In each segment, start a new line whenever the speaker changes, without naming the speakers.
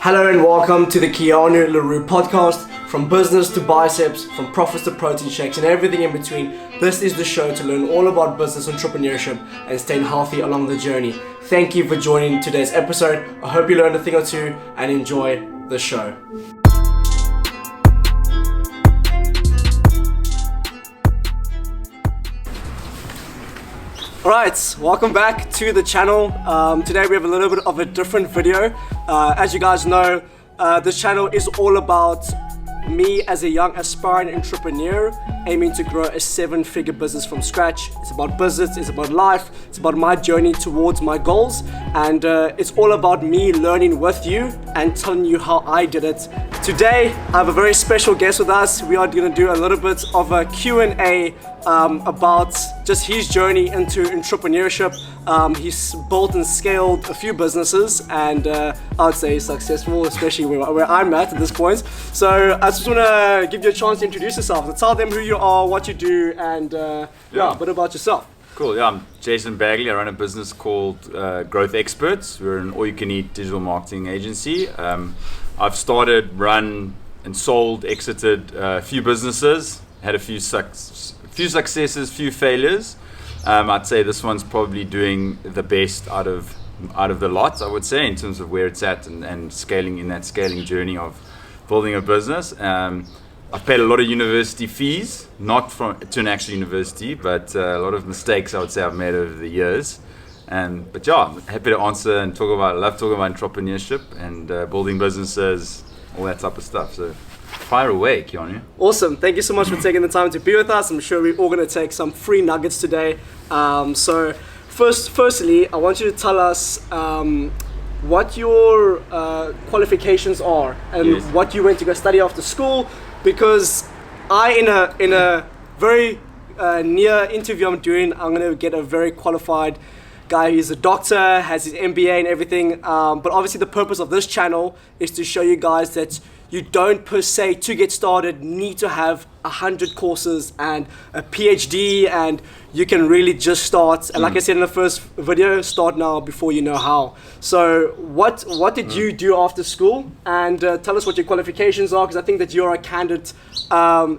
Hello and welcome to the Keanu LaRue podcast. From business to biceps, from profits to protein shakes and everything in between, this is the show to learn all about business entrepreneurship and staying healthy along the journey. Thank you for joining today's episode. I hope you learned a thing or two and enjoy the show. Alright, welcome back to the channel. Today we have a little bit of a different video. As you guys know, this channel is all about me as a young aspiring entrepreneur aiming to grow a 7-figure business from scratch. It's about business, it's about life, it's about my journey towards my goals, and it's all about me learning with you and telling you how I did it. Today I have a very special guest with us. We are going to do a little bit of a Q&A about just his journey into entrepreneurship. He's built and scaled a few businesses, and I would say he's successful, especially where I'm at this point. So I just want to give you a chance to introduce yourself, to tell them who you are, what you do, and a bit about yourself.
Cool, yeah, I'm Jason Bagley. I run a business called Growth Experts. We're an all-you-can-eat digital marketing agency. I've started, run, and sold, exited a few businesses, had a few successes, few failures. I'd say this one's probably doing the best out of the lot, I would say, in terms of where it's at and scaling in that scaling journey of building a business. I've paid a lot of university fees, not to an actual university, but a lot of mistakes I would say I've made over the years. But yeah, I'm happy to answer and love talking about entrepreneurship and building businesses, all that type of stuff. So fire away, Keanu.
Awesome. Thank you so much for taking the time to be with us. I'm sure we're all going to take some free nuggets today. So firstly, I want you to tell us what your qualifications are and
Yes.
what you went to go study after school, because in a very near interview I'm going to get a very qualified guy. He's a doctor, has his MBA and everything, but obviously the purpose of this channel is to show you guys that you don't per se, to get started, need to have 100 courses and a PhD, and you can really just start. And like I said in the first video, start now before you know how. So what did you do after school? And tell us what your qualifications are, because I think that you're a candid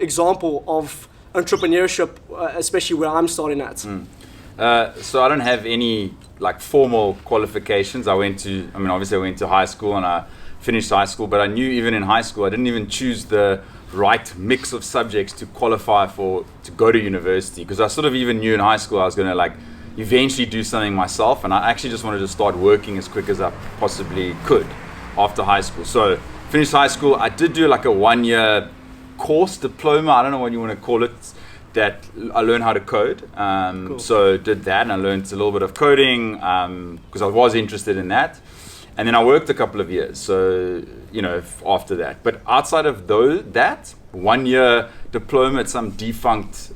example of entrepreneurship, especially where I'm starting at.
So I don't have any formal qualifications. Obviously I went to high school and I finished high school, but I knew even in high school I didn't even choose the right mix of subjects to qualify to go to university, because I sort of even knew in high school I was going to eventually do something myself, and I actually just wanted to start working as quick as I possibly could after high school. So finished high school. I did do a 1-year course, diploma, I don't know what you want to call it, that I learned how to code.
Cool.
So did that, and I learned a little bit of coding because I was interested in that. And then I worked a couple of years, so after that. But outside of that 1-year diploma at some defunct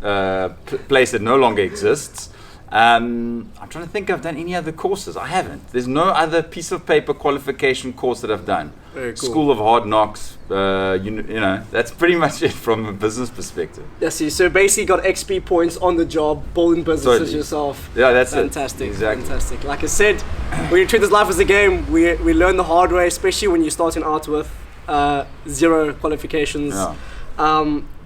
place that no longer exists, I'm trying to think if I've done any other courses. I haven't. There's no other piece of paper qualification course that I've done.
Very cool.
School of Hard Knocks, that's pretty much it from a business perspective.
Yes, so basically got XP points on the job, building businesses
Totally.
yourself.
Yeah, that's
Fantastic.
it. Exactly.
Fantastic. Like I said, when you treat this life as a game, we learn the hard way, especially when you're starting out with 0 qualifications.
Yeah.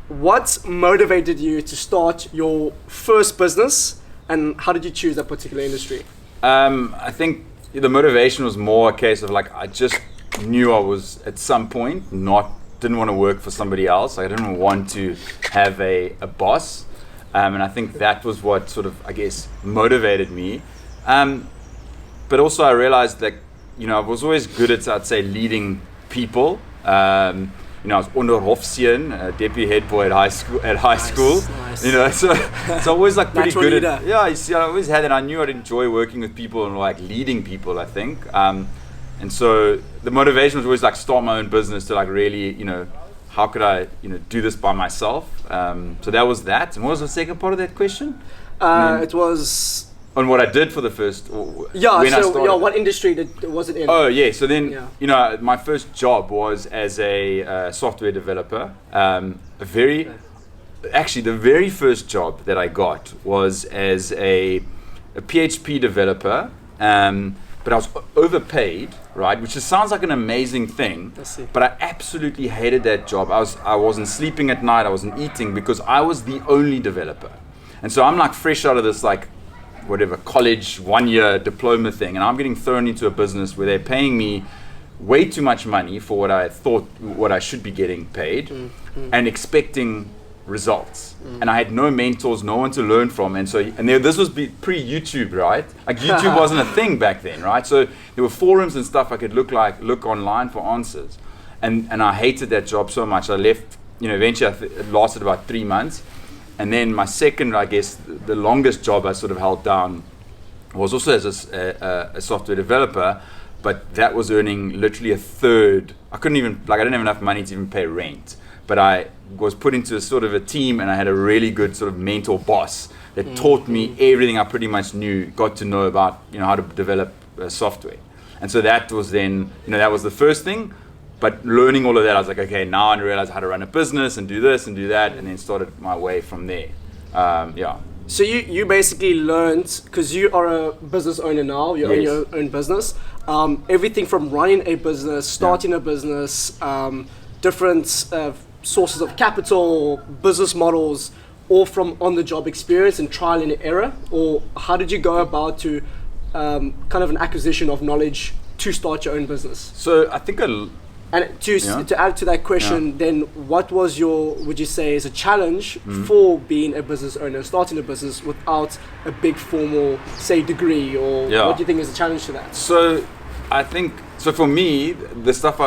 What motivated you to start your first business, and how did you choose that particular industry?
I think the motivation was more a case of I just knew I was at some point didn't want to work for somebody else. I didn't want to have a boss, and I think that was what sort of, I guess, motivated me. But also I realized that I was always good at, I'd say, leading people. I was onderhofseun, deputy head boy at high school.
Nice.
So always pretty
Natural
good
leader.
at. Yeah, you see, I always had it. I knew I'd enjoy working with people and leading people, I think. And so the motivation was always start my own business to really, how could I, do this by myself? So that was that. And what was the second part of that question?
It was
on what I did for the first.
What industry was it in?
Oh yeah, so then my first job was as a software developer. Actually, the very first job that I got was as a PHP developer but I was overpaid, right? Which just sounds like an amazing thing,
I see.
but I absolutely hated that job. I wasn't sleeping at night, I wasn't eating, because I was the only developer. And so I'm like fresh out of this like whatever college 1 year diploma thing, and I'm getting thrown into a business where they're paying me way too much money for what I thought what I should be getting paid, and expecting results. And I had no mentors, no one to learn from, and this was pre-YouTube, right? Like YouTube wasn't a thing back then, right? So there were forums and stuff I could look online for answers, and I hated that job so much. I left, eventually it lasted about 3 months, and then my second, I guess, the longest job I sort of held down was also as a software developer, but that was earning literally a third. I didn't have enough money to even pay rent. But I was put into a sort of a team, and I had a really good sort of mentor boss that taught me everything I pretty much got to know about, how to develop software. And so that was then, that was the first thing. But learning all of that, I was like, okay, now I realize how to run a business and do this and do that, and then started my way from there.
So you basically learned, because you are a business owner now, you own your own business, everything from running a business, starting a business, different sources of capital, business models, all from on-the-job experience and trial and error? Or how did you go about to kind of an acquisition of knowledge to start your own business?
So I think
And to add to that question, then what was would you say is a challenge for being a business owner, starting a business without a big formal, say, degree, or what do you think is a challenge to that?
So I think, for me, the stuff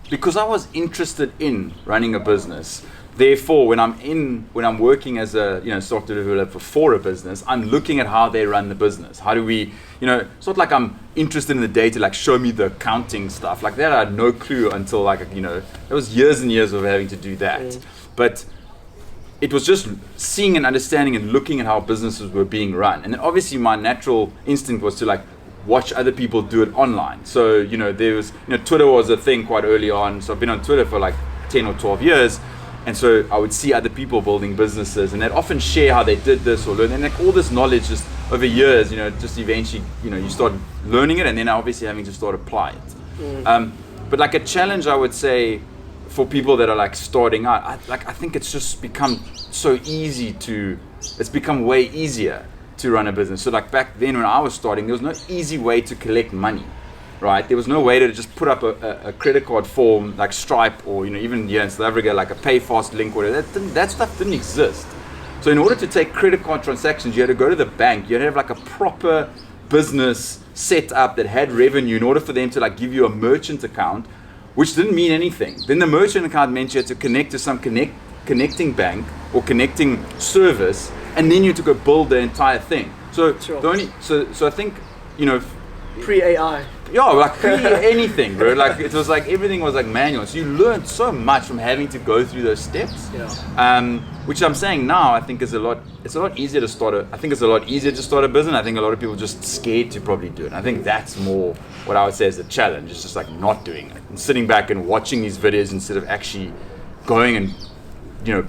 because I was interested in running a business. Therefore, when I'm working as a software developer for a business, I'm looking at how they run the business. How do we, it's not like I'm interested in the data, like show me the accounting stuff. Like that I had no clue until it was years and years of having to do that. But it was just seeing and understanding and looking at how businesses were being run. And then obviously my natural instinct was to watch other people do it online. So, there was, Twitter was a thing quite early on. So I've been on Twitter for 10 or 12 years. And so I would see other people building businesses, and they'd often share how they did this or learn. And all this knowledge just over years, just eventually, you start learning it, and then obviously having to start apply it. But a challenge, I would say, for people that are starting out, I think it's just become so easy it's become way easier to run a business. So back then when I was starting, there was no easy way to collect money, right? There was no way to just put up a credit card form like Stripe or even here in South Africa, like a pay fast link or whatever. That stuff didn't exist. So in order to take credit card transactions, you had to go to the bank. You had to have a proper business set up that had revenue in order for them to give you a merchant account, which didn't mean anything. Then the merchant account meant you had to connect to some connecting bank or connecting service, and then you had to go build the entire thing. So so I think
pre-AI.
Pre anything, bro. It was everything was manual. So you learned so much from having to go through those steps. Which I'm saying now, I think it's a lot easier to start a business. I think a lot of people are just scared to probably do it. I think that's more what I would say is the challenge. It's just not doing it and sitting back and watching these videos instead of actually going and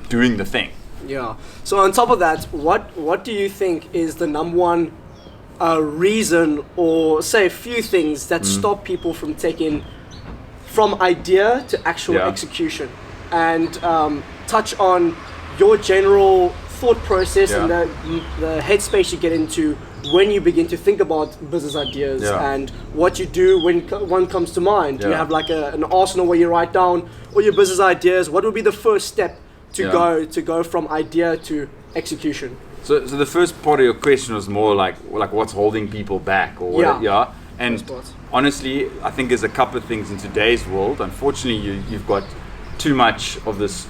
doing the thing.
Yeah. So on top of that, what do you think is the number one reason, or say a few things that stop people from taking from idea to actual execution, and touch on your general thought process and the headspace you get into when you begin to think about business ideas and what you do when one comes to mind. Do you have an arsenal where you write down all your business ideas? What would be the first step to go from idea to execution?
So the first part of your question was more like what's holding people back, or what? And honestly, I think there's a couple of things in today's world. Unfortunately, you've got too much of this,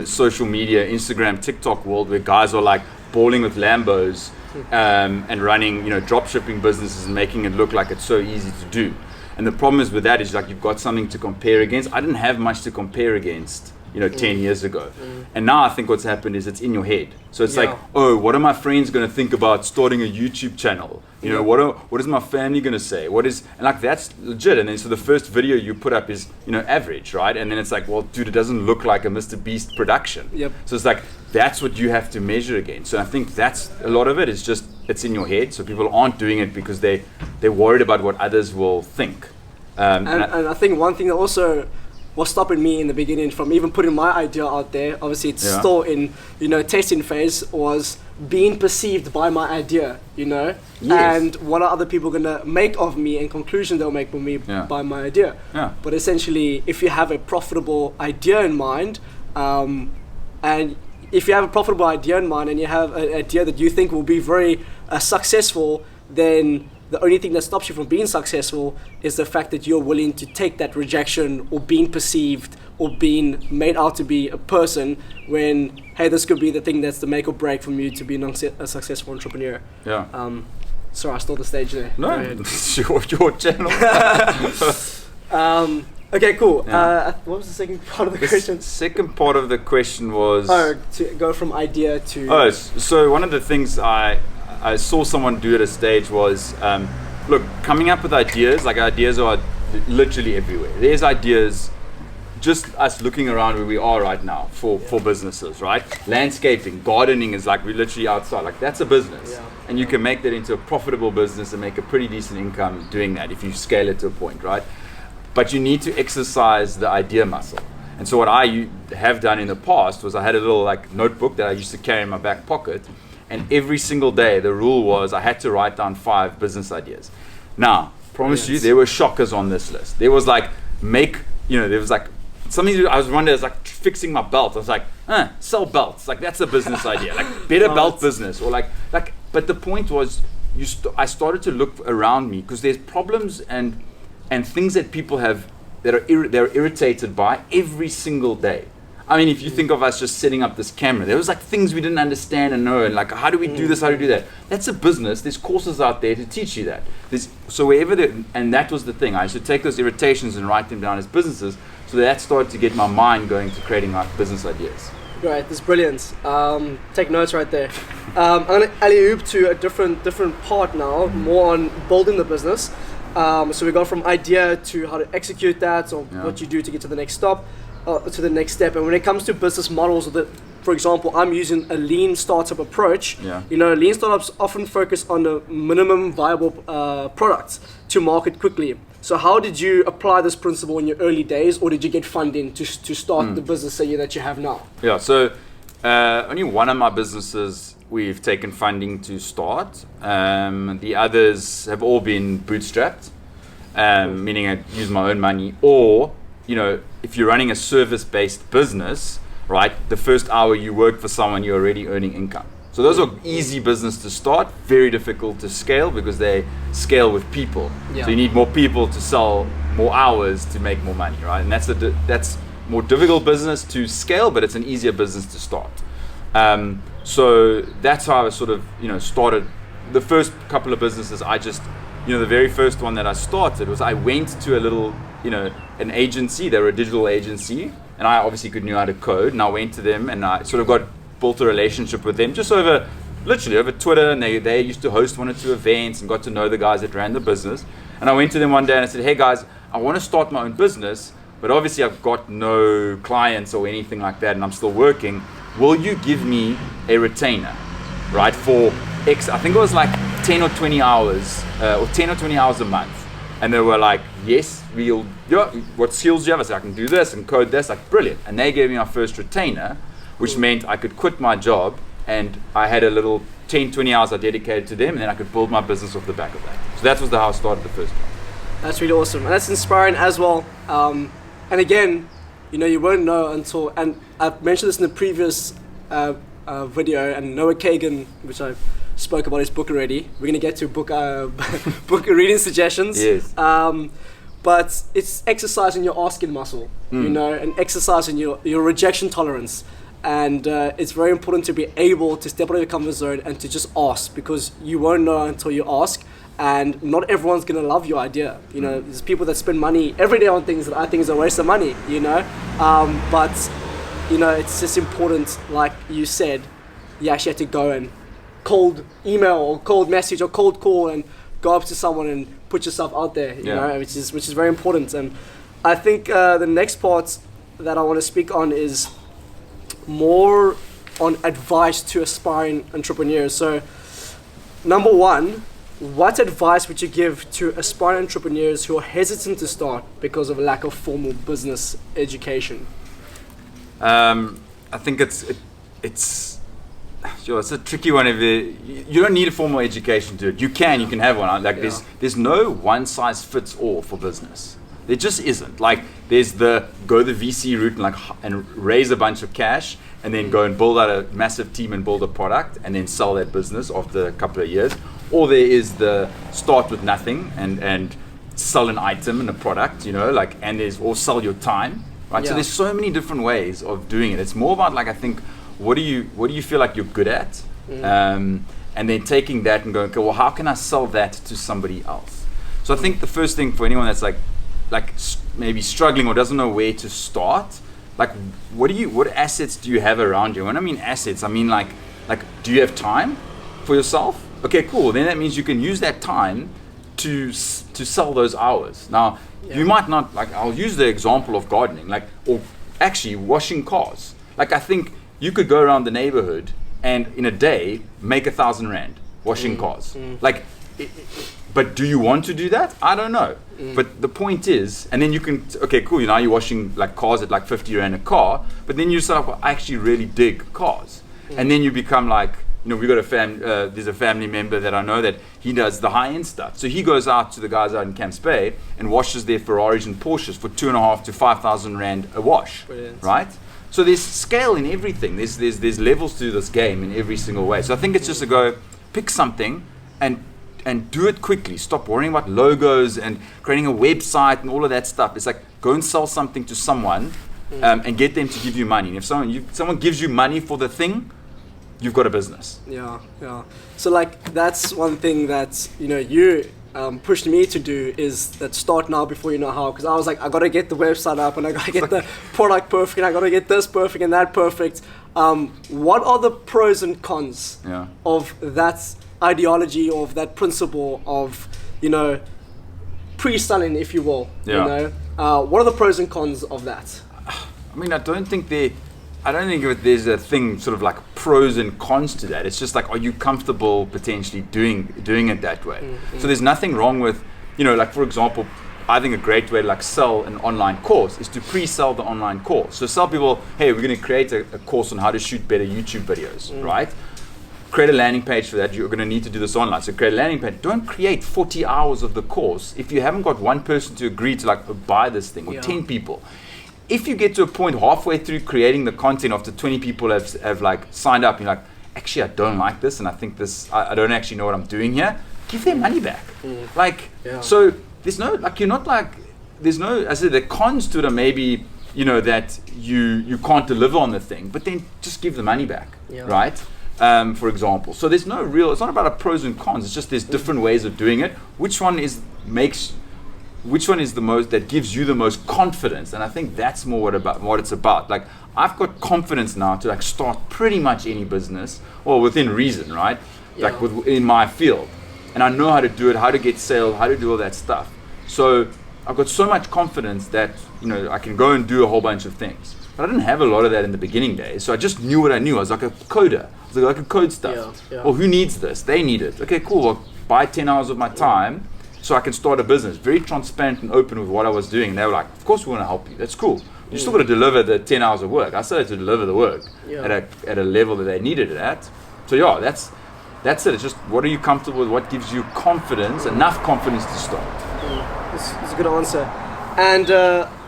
social media, Instagram, TikTok world where guys are balling with Lambos and running, drop shipping businesses and making it look like it's so easy to do. And the problem is with that is you've got something to compare against. I didn't have much to compare against 10 years ago. And now I think what's happened is it's in your head. So it's what are my friends going to think about starting a YouTube channel? What is my family going to say? And that's legit. And then so the first video you put up is, average, right? And then it's well, dude, it doesn't look like a Mr. Beast production.
Yep.
So it's that's what you have to measure against. So I think that's a lot of it is just it's in your head. So people aren't doing it because they're worried about what others will think.
And I think one thing that also was stopping me in the beginning from even putting my idea out there, obviously it's still in, testing phase, was being perceived by my idea, Yes. And what are other people gonna make of me, and conclusion they'll make of me by my idea.
Yeah.
But essentially, if you have a profitable idea in mind, and if you have a profitable idea in mind and you have an idea that you think will be very successful, then the only thing that stops you from being successful is the fact that you're willing to take that rejection or being perceived or being made out to be a person when, hey, this could be the thing that's the make or break from you to be a successful entrepreneur.
Yeah.
Sorry, I stole the stage there.
No, it's your channel.
Okay, cool.
Yeah.
What was the second part of the question?
Second part of the question was...
to go from idea to...
Oh, so one of the things I saw someone do at a stage was, look, coming up with ideas, like ideas are literally everywhere. There's ideas, just us looking around where we are right now for businesses, right? Landscaping, gardening is like, we're literally outside, like that's a business.
Yeah.
And you can make that into a profitable business and make a pretty decent income doing that if you scale it to a point, right? But you need to exercise the idea muscle. And so what I have done in the past was I had a little like notebook that I used to carry in my back pocket. And every single day, the rule was I had to write down 5 business ideas. Now, promise you, there were shockers on this list. There was like, there was like, something I was wondering, I was like fixing my belt. I was like, sell belts. Like, that's a business idea. Like, better belt business. Or like, but the point was, I started to look around me because there's problems and things that people have they're irritated by every single day. I mean, if you think of us just setting up this camera, there was like things we didn't understand and know, and like, how do we do this, how do we do that? That's a business. There's courses out there to teach you that. So wherever and that was the thing. I used to take those irritations and write them down as businesses, so that started to get my mind going to creating like business ideas.
Great, that's brilliant. Take notes right there. I'm going to alley-oop to a different part now, more on building the business. So we go from idea to how to execute that, or what you do to get to the next step. And when it comes to business models, for example, I'm using a lean startup approach.
Yeah.
Lean startups often focus on the minimum viable products to market quickly. So how did you apply this principle in your early days, or did you get funding to start the business that you have now?
Yeah, so only one of my businesses we've taken funding to start. The others have all been bootstrapped, meaning I use my own money, or if you're running a service-based business, right, the first hour you work for someone, you're already earning income. So those are easy business to start, very difficult to scale because they scale with people.
Yeah.
So you need more people to sell more hours to make more money, right? And that's more difficult business to scale, but it's an easier business to start. So that's how I sort of, started. The first couple of businesses, I just, the very first one that I started was I went to a little, an agency. They were a digital agency, and I obviously knew how to code. And I went to them, and I sort of built a relationship with them just literally over Twitter. And they used to host 1 or 2 events, and got to know the guys that ran the business. And I went to them one day and I said, "Hey guys, I want to start my own business, but obviously I've got no clients or anything like that, and I'm still working. Will you give me a retainer, right, for X?" I think it was like 10 or 20 hours, or 10 or 20 hours a month. And they were like, "Yes, what skills do you have?" I said, "I can do this and code this." Like, brilliant. And they gave me my first retainer, which meant I could quit my job, and I had a little 10, 20 hours I dedicated to them, and then I could build my business off the back of that. So that was how I started the first one.
That's really awesome, and that's inspiring as well. And again, you won't know until, and I've mentioned this in the previous video, and Noah Kagan, which I spoke about his book already. We're gonna get to book reading suggestions.
Yes.
But it's exercising your asking muscle, and exercising your rejection tolerance. And it's very important to be able to step out of your comfort zone and to just ask, because you won't know until you ask. And not everyone's gonna love your idea. There's people that spend money every day on things that I think is a waste of money. But it's just important, like you said, you actually have to go and cold email or cold message or cold call and go up to someone and put yourself out there. Which is very important. And I think the next part that I want to speak on is more on advice to aspiring entrepreneurs. So number one, what advice would you give to aspiring entrepreneurs who are hesitant to start because of a lack of formal business education?
I think it's a tricky one. You don't need a formal education to do it. You can have one. Like there's no one size fits all for business. There just isn't. Like there's go the VC route and raise a bunch of cash and then go and build out a massive team and build a product and then sell that business after a couple of years. Or there is the start with nothing and sell an item and a product, or sell your time, right?
Yeah.
So there's so many different ways of doing it. It's more about I think, what do you feel like you're good at? And then taking that and going, okay, well, how can I sell that to somebody else? So I think the first thing for anyone that's maybe struggling or doesn't know where to start, what assets do you have around you? When I mean assets, I mean like do you have time for yourself? Okay, cool. Then that means you can use that time to sell those hours. Now, you might not, I'll use the example of gardening, or actually washing cars. I think you could go around the neighborhood and in a day make 1,000 rand washing cars. But do you want to do that? I don't know. But the point is, and then you can, okay, cool, now you're washing cars at 50 rand a car, but then you start, I actually really dig cars. And then you become we got there's a family member that I know that he does the high-end stuff. So he goes out to the guys out in Camps Bay and washes their Ferraris and Porsches for 2,500 to 5,000 rand a wash. Brilliant. Right? So there's scale in everything. There's levels to this game in every single way. So I think it's just to go pick something and do it quickly. Stop worrying about logos and creating a website and all of that stuff. It's go and sell something to someone and get them to give you money. And if someone gives you money for the thing, you've got a business.
Yeah. So that's one thing that you pushed me to do, is that start now before you know how. Because I was I got to get the website up and I got to get the product perfect and I got to get this perfect and that perfect. What are the pros and cons of that ideology, of that principle of pre-selling, if you will?
Yeah.
What are the pros and cons of that?
I mean, I don't think there's a thing pros and cons to that. It's just are you comfortable potentially doing it that way? So there's nothing wrong with, for example, I think a great way to sell an online course is to pre-sell the online course. So tell people, hey, we're going to create a course on how to shoot better YouTube videos, right? Create a landing page for that. You're going to need to do this online. So create a landing page. Don't create 40 hours of the course if you haven't got one person to agree to buy this thing, or 10 people. If you get to a point halfway through creating the content after 20 people have signed up, you're actually, I don't like this, and I think this, I don't actually know what I'm doing here, give their money back. So there's no, you're not there's no, I said the cons to it are maybe, that you can't deliver on the thing, but then just give the money back, right? For example. So there's no real, it's not about a pros and cons, it's just there's different ways of doing it. Which one is the most, that gives you the most confidence? And I think that's more what it's about. I've got confidence now to start pretty much any business, or within reason, right? In my field. And I know how to do it, how to get sales, how to do all that stuff. So I've got so much confidence that, I can go and do a whole bunch of things. But I didn't have a lot of that in the beginning days. So I just knew what I knew. I was like a coder. I was like a code stuff. Well, who needs this? They need it. Okay, cool. Well, buy 10 hours of my time so I can start a business. Very transparent and open with what I was doing. And they were like, of course we want to help you. That's cool. You still got to deliver the 10 hours of work. I still had to deliver the work at a level that they needed it at. So that's it. It's just, what are you comfortable with? What gives you confidence, enough confidence to start?
It's a good answer. And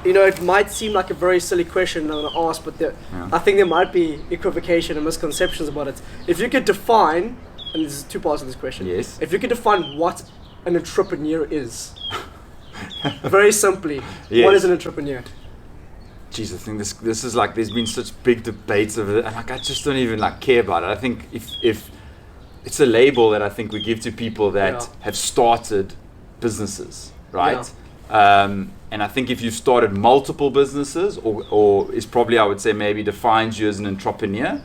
it might seem like a very silly question I'm going to ask, but I think there might be equivocation and misconceptions about it. If you could define, and there's two parts of this question.
Yes.
If you could define what an entrepreneur is, very simply, what is an entrepreneur?
Jeez, I think this is there's been such big debates of it, and I just don't even care about it. I think if it's a label that I think we give to people that have started businesses, right? And I think if you've started multiple businesses, or is probably, I would say, maybe defines you as an entrepreneur,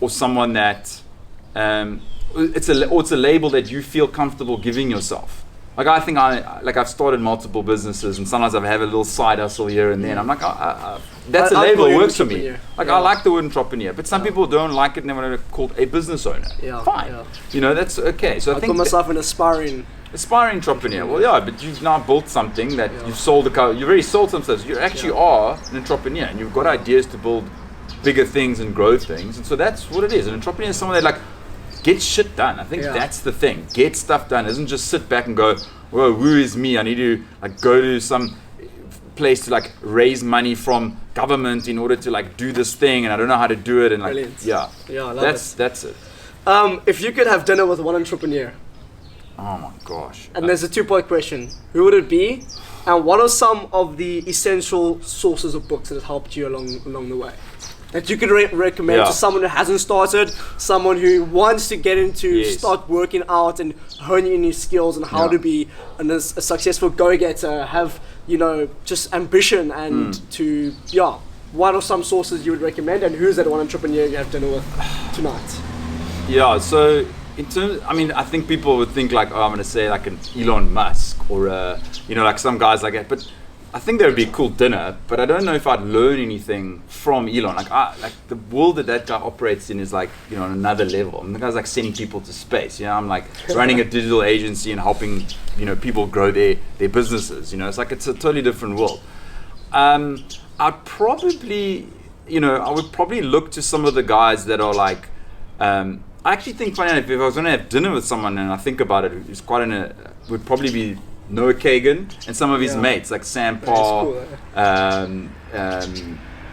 or someone that it's a label that you feel comfortable giving yourself, Like I think I've started multiple businesses, and sometimes I have a little side hustle here and there. And I'm like, that's a label that works for me. Like I like the word entrepreneur, but some people don't like it and they want to be called a business owner. Fine, that's okay. So I think
call myself an aspiring
entrepreneur. Well, yeah, but you've now built something that you've sold you've already sold some stuff. You actually are an entrepreneur, and you've got ideas to build bigger things and grow things. And so that's what it is. An entrepreneur is someone that like get shit done. I think that's the thing. Get stuff done. Doesn't just sit back and go, whoa, woo is me. I need to like go to some place to like raise money from government in order to like do this thing, and I don't know how to do it. And like,
brilliant.
I love that's it.
If you could have dinner with one entrepreneur.
Oh my gosh.
And there's a 2-part question. Who would it be? And what are some of the essential sources of books that have helped you along the way? That you could recommend to someone who hasn't started, someone who wants to get into, start working out and honing in his skills and how to be a successful go-getter, have, just ambition and what are some sources you would recommend, and who's that one entrepreneur you have dinner with tonight?
Yeah, so in terms, I think people would think like, I'm going to say like an Elon Musk or, like some guys like that, but I think that would be a cool dinner, but I don't know if I'd learn anything from Elon. Like the world that guy operates in is like, on another level. The guy's like sending people to space. I'm like running a digital agency and helping, people grow their businesses. It's like it's a totally different world. I'd probably, I would probably look to some of the guys that are like, I actually think, funny enough, if I was going to have dinner with someone and I think about it, it's would probably be Noah Kagan and some of his mates like Sam Parr,
cool,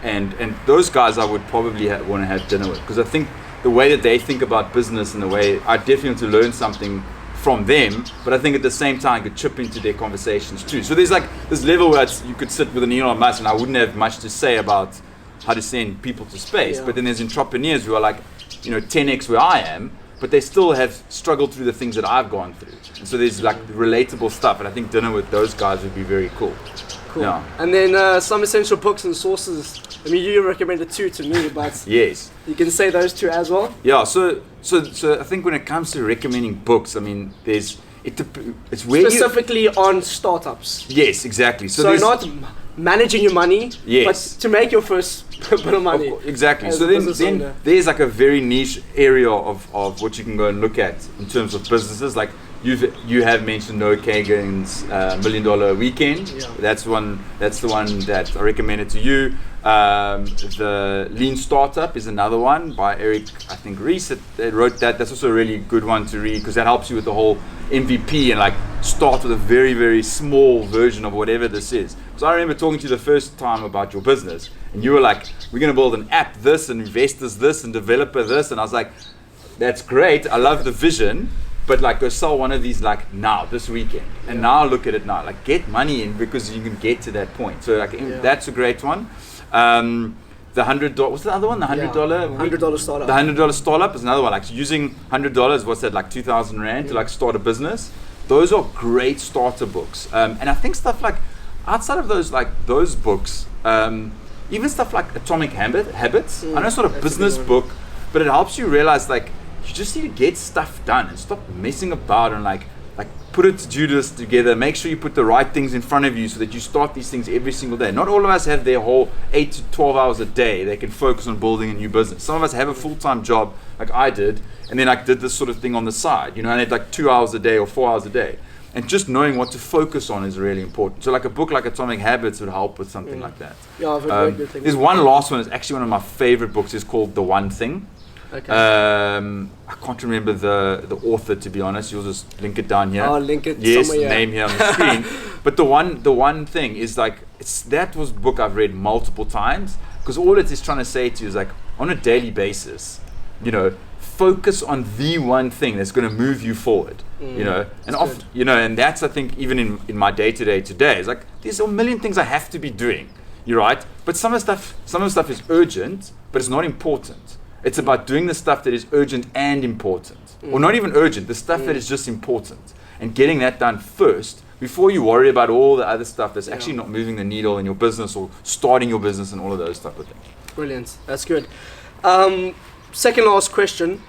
and those guys I would probably want to have dinner with, because I think the way that they think about business and the way I definitely want to learn something from them, but I think at the same time I could chip into their conversations too. So there's like this level where you could sit with an Elon Musk and I wouldn't have much to say about how to send people to space, but then there's entrepreneurs who are like 10x where I am, but they still have struggled through the things that I've gone through. And so there's like relatable stuff, and I think dinner with those guys would be very cool.
Cool. Yeah. And then some essential books and sources. You recommended 2 to me, but
yes,
you can say those 2 as well.
Yeah. So I think when it comes to recommending books, it's where
specifically on startups.
Yes, exactly.
So not managing your money, but to make your first bit of money.
Exactly. So then there's like a very niche area of what you can go and look at in terms of businesses. Like you have mentioned Noah Kagan's $1 Million Weekend. Yeah. That's the one that I recommended to you. The Lean Startup is another one by Eric, I think Ries that wrote that. That's also a really good one to read, because that helps you with the whole MVP and like start with a very, very small version of whatever this is. So I remember talking to you the first time about your business, and you were like, we're going to build an app this and investors this and developer this, and I was like, that's great, I love the vision, but like go sell one of these like now, this weekend, and now look at it now, like get money in, because you can get to that point. So like that's a great one. The $100, what's the other one? The $100
startup.
The $100 startup is another one. Like using $100, what's that, like 2,000 Rand to like start a business. Those are great starter books. And I think stuff like outside of those books, even stuff like Atomic Habits. I know it's not a business book, but it helps you realize like you just need to get stuff done and stop messing about and like put a to-do list together. Make sure you put the right things in front of you so that you start these things every single day. Not all of us have their whole 8 to 12 hours a day they can focus on building a new business. Some of us have a full-time job like I did, and then I did this sort of thing on the side. I had like 2 hours a day or 4 hours a day. And just knowing what to focus on is really important. So like a book like Atomic Habits would help with something like that.
Yeah, I've heard good things.
There's one last one. It's actually one of my favorite books. It's called The One Thing.
Okay.
I can't remember the author, to be honest. You'll just link it down here.
I'll link it
yes,
somewhere. Yes,
name here on the screen. But the one thing is like that was a book I've read multiple times, because all it is trying to say to you is like on a daily basis, focus on the one thing that's going to move you forward. And that's, I think, even in my day-to-day today, it's like there's a million things I have to be doing. You're right, but some of the stuff is urgent, but it's not important. It's about doing the stuff that is urgent and important, or not even urgent, the stuff that is just important, and getting that done first before you worry about all the other stuff that's actually not moving the needle in your business or starting your business and all of those type of things.
Brilliant, that's good. Second last question.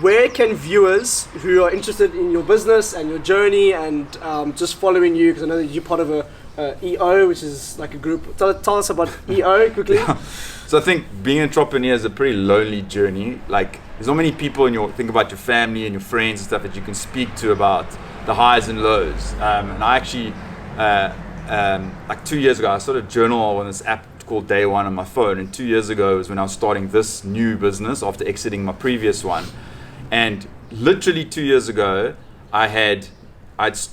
where can viewers who are interested in your business and your journey and just following you, because I know that you're part of a EO, which is like a group. Tell us about EO quickly.
So I think being an entrepreneur is a pretty lonely journey. Like, there's not many people think about your family and your friends and stuff that you can speak to about the highs and lows. And I actually, like 2 years ago, I started a journal on this app called Day One on my phone. And 2 years ago was when I was starting this new business after exiting my previous one. And literally 2 years ago, I'd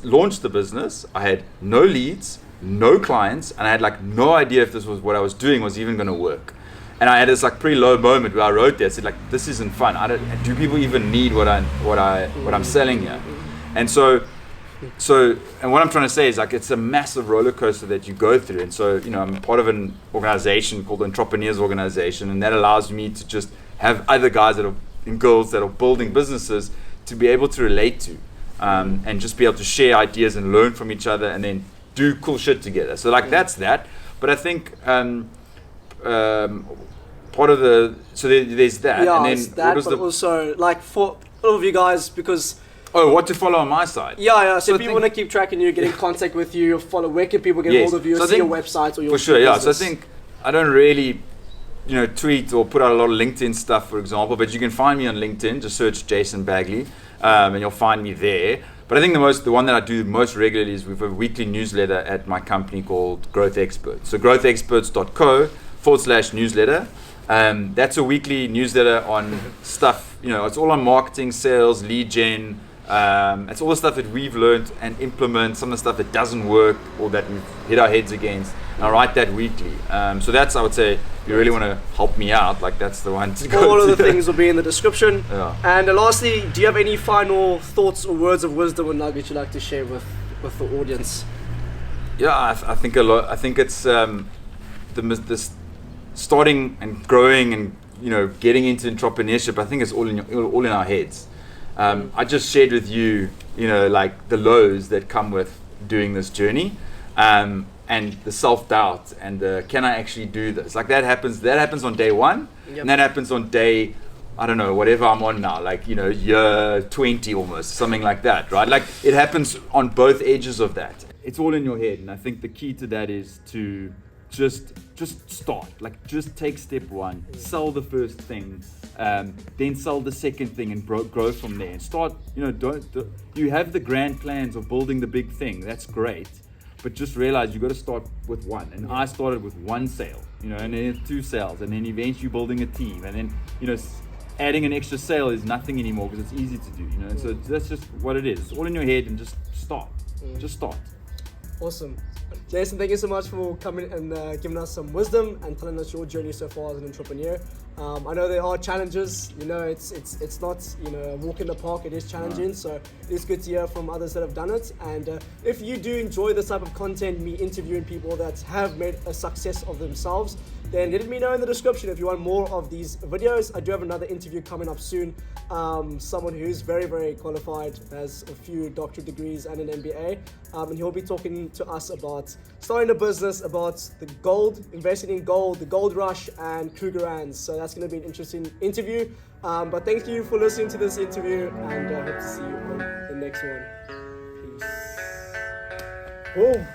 launched the business. I had no leads, no clients, and I had like no idea if this was what I was doing was even going to work. And I had this like pretty low moment where I wrote there. I said like, this isn't fun. Do people even need what I'm selling here? And so and what I'm trying to say is like, it's a massive roller coaster that you go through. And so, you know, I'm part of an organization called the Entrepreneurs Organization, and that allows me to just have other guys and girls that are building businesses to be able to relate to, and just be able to share ideas and learn from each other and then do cool shit together. So like that's that. But I think part of there's that.
Yeah,
and then
it's that, but also like for all of you guys, because
what to follow on my side.
Yeah. So if people want to keep tracking you, get in contact with you, or follow, where can people get hold of you, or see your website or your
for sure, yeah.
business?
So I think I don't really, tweet or put out a lot of LinkedIn stuff, for example, but you can find me on LinkedIn. Just search Jason Bagley, and you'll find me there. But I think the one that I do most regularly is with a weekly newsletter at my company called Growth Experts. So growthexperts.co/newsletter. That's a weekly newsletter on stuff, it's all on marketing, sales, lead gen. It's all the stuff that we've learned and implement, some of the stuff that doesn't work or that we've hit our heads against. And I write that weekly. So that's, I would say, if you really want to help me out, like that's the one to go
All
to.
of the things will be in the description.
Yeah.
And lastly, do you have any final thoughts or words of wisdom or nuggets you'd like to share with the audience?
Yeah, I think a lot. I think it's this starting and growing and getting into entrepreneurship. I think it's all in our heads. I just shared with you, like the lows that come with doing this journey, and the self-doubt and the can I actually do this? Like that happens on day one,
Yep.
and that happens on day, I don't know, whatever I'm on now, like year 20 almost, something like that, right? Like it happens on both edges of that. It's all in your head, and I think the key to that is to just start. Like just take step one, sell the first thing, then sell the second thing, and grow from there. And start. You have the grand plans of building the big thing. That's great, but just realize you got to start with one. And I started with one sale, and then 2 sales, and then eventually building a team, and then adding an extra sale is nothing anymore because it's easy to do. And so that's just what it is. It's all in your head, and just start. Just start.
Awesome. Jason, thank you so much for coming and giving us some wisdom and telling us your journey so far as an entrepreneur. I know there are challenges. It's not a walk in the park. It is challenging. So it's good to hear from others that have done it. And if you do enjoy this type of content, me interviewing people that have made a success of themselves, then let me know in the description if you want more of these videos. I do have another interview coming up soon. Someone who's very, very qualified, has a few doctorate degrees and an MBA, and he'll be talking to us about starting a business, about the gold, investing in gold, the gold rush, and Krugerrands. So that's going to be an interesting interview. But thank you for listening to this interview, and I hope to see you on the next one. Peace. Boom.